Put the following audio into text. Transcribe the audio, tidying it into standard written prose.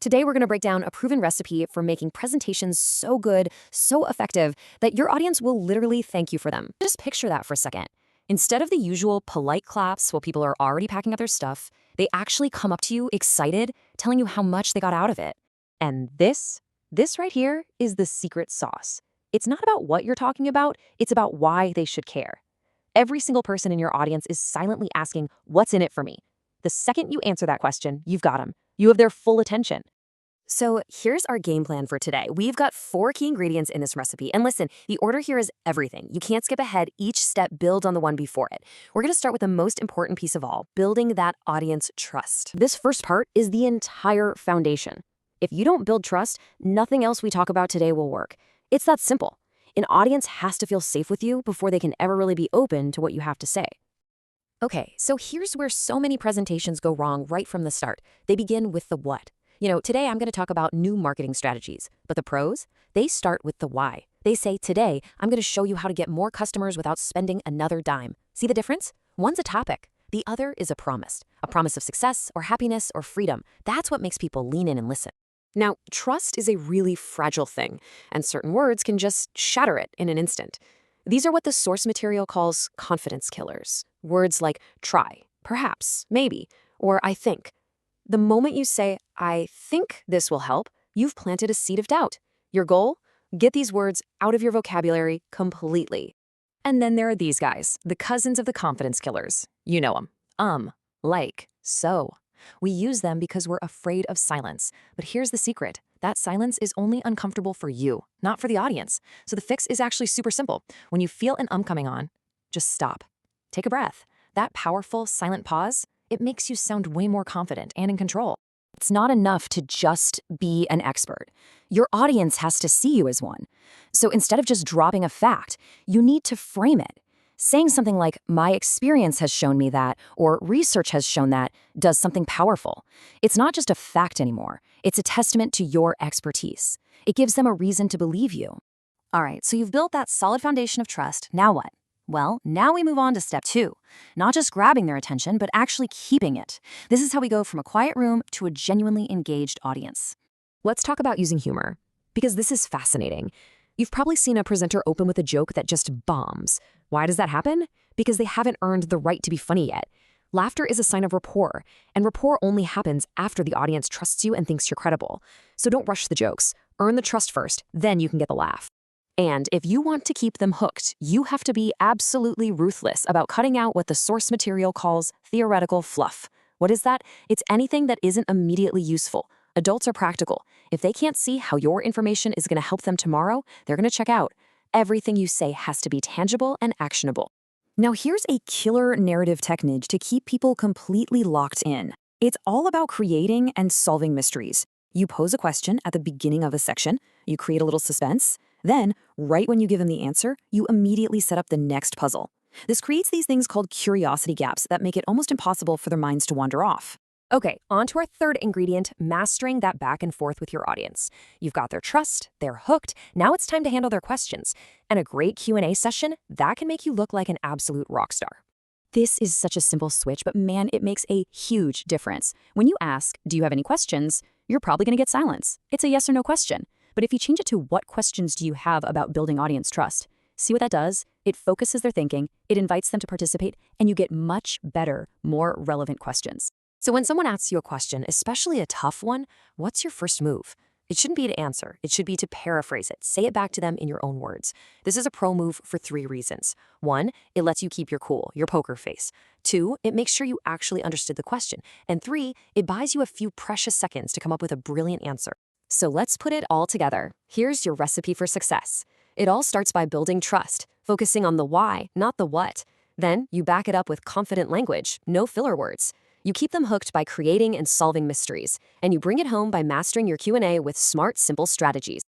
Today, we're going to break down a proven recipe for making presentations so good, so effective, that your audience will literally thank you for them. Just picture that for a second. Instead of the usual polite claps while people are already packing up their stuff, they actually come up to you excited, telling you how much they got out of it. And this right here is the secret sauce. It's not about what you're talking about, it's about why they should care. Every single person in your audience is silently asking, what's in it for me? The second you answer that question, you've got them. You have their full attention. So here's our game plan for today. We've got 4 key ingredients in this recipe. And listen, the order here is everything. You can't skip ahead. Each step builds on the one before it. We're going to start with the most important piece of all, building that audience trust. This first part is the entire foundation. If you don't build trust, nothing else we talk about today will work. It's that simple. An audience has to feel safe with you before they can ever really be open to what you have to say. Okay, so here's where so many presentations go wrong right from the start. They begin with the what. Today I'm going to talk about new marketing strategies, but the pros, they start with the why. They say, today I'm going to show you how to get more customers without spending another dime. See the difference? One's a topic. The other is a promise of success or happiness or freedom. That's what makes people lean in and listen. Now, trust is a really fragile thing, and certain words can just shatter it in an instant. These are what the source material calls confidence killers. Words like try, perhaps, maybe, or I think. The moment you say, I think this will help, you've planted a seed of doubt. Your goal? Get these words out of your vocabulary completely. And then there are these guys, the cousins of the confidence killers. You know them. Like, so. We use them because we're afraid of silence. But here's the secret. That silence is only uncomfortable for you, not for the audience. So the fix is actually super simple. When you feel an coming on, just stop. Take a breath. That powerful, silent pause, it makes you sound way more confident and in control. It's not enough to just be an expert. Your audience has to see you as one. So instead of just dropping a fact, you need to frame it. Saying something like, my experience has shown me that, or research has shown that, does something powerful. It's not just a fact anymore. It's a testament to your expertise. It gives them a reason to believe you. All right, so you've built that solid foundation of trust. Now what? Well, now we move on to step 2. Not just grabbing their attention, but actually keeping it. This is how we go from a quiet room to a genuinely engaged audience. Let's talk about using humor, because this is fascinating. You've probably seen a presenter open with a joke that just bombs. Why does that happen? Because they haven't earned the right to be funny yet. Laughter is a sign of rapport, and rapport only happens after the audience trusts you and thinks you're credible. So don't rush the jokes. Earn the trust first, then you can get the laugh. And if you want to keep them hooked, you have to be absolutely ruthless about cutting out what the source material calls theoretical fluff. What is that? It's anything that isn't immediately useful. Adults are practical. If they can't see how your information is going to help them tomorrow, they're going to check out. Everything you say has to be tangible and actionable. Now here's a killer narrative technique to keep people completely locked in. It's all about creating and solving mysteries. You pose a question at the beginning of a section, you create a little suspense, then, right when you give them the answer, you immediately set up the next puzzle. This creates these things called curiosity gaps that make it almost impossible for their minds to wander off. Okay, on to our third ingredient, mastering that back and forth with your audience. You've got their trust, they're hooked, now it's time to handle their questions. And a great Q&A session, that can make you look like an absolute rock star. This is such a simple switch, but man, it makes a huge difference. When you ask, do you have any questions? You're probably going to get silence. It's a yes or no question. But if you change it to what questions do you have about building audience trust, see what that does? It focuses their thinking, it invites them to participate, and you get much better, more relevant questions. So when someone asks you a question, especially a tough one, what's your first move? It shouldn't be to answer. It should be to paraphrase it. Say it back to them in your own words. This is a pro move for 3 reasons. 1, it lets you keep your cool, your poker face. 2, it makes sure you actually understood the question. And 3, it buys you a few precious seconds to come up with a brilliant answer. So let's put it all together. Here's your recipe for success. It all starts by building trust, focusing on the why, not the what. Then you back it up with confident language, no filler words. You keep them hooked by creating and solving mysteries, and you bring it home by mastering your Q&A with smart, simple strategies.